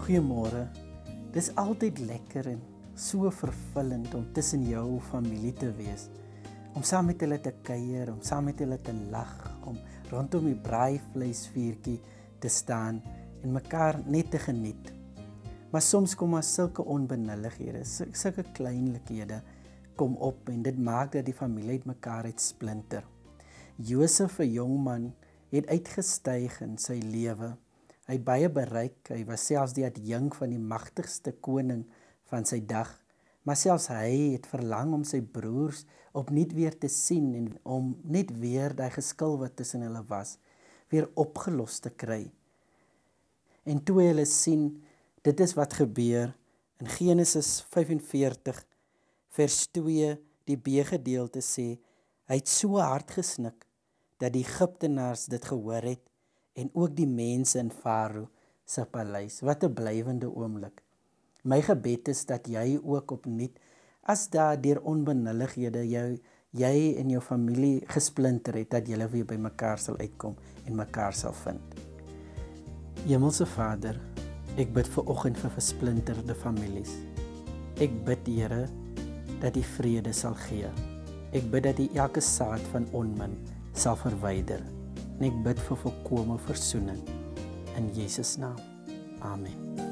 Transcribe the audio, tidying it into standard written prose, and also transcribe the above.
Goeiemôre. Dis altyd lekker en so vervullend om tussen jou familie te wees. Om saam met hulle te kuier, om saam met hulle te lag, om rondom die braaivleisvuurtjie te staan en mekaar net te geniet. Maar soms kom maar sulke onbenullighede, sulke kleinlikhede kom op en dit maak dat die familie uit mekaar uitsplinter. Josef, 'n jong man, het uitgestyg in sy lewe. Hy het baie bereik, hy was selfs die adjunk van die magtigste koning van sy dag, maar selfs hy het verlang om sy broers opnuut weer te sien en om net weer die geskil wat tussen hulle was, weer opgelos te kry. En toe hulle sien, dit is wat gebeur, in Genesis 45 vers 2, die B-gedeelte sê, hy het so hard gesnik, dat die Egiptenaars dit gehoor het, en ook die mense in Farao se paleis. Wat 'n blywende oomblik. My gebed is dat jy ook opnuut, as daar deur onbenullighede jy en jou familie gesplinter het, dat julle weer by mekaar sal uitkom en mekaar sal vind. Hemelse Vader, ek bid vir oggend vir versplinterde families. Ek bid, Here, dat die vrede sal gee. Ek bid dat die elke saad van onmin sal verwyder. En ek bid vir volkomme versoening. In Jesus naam. Amen.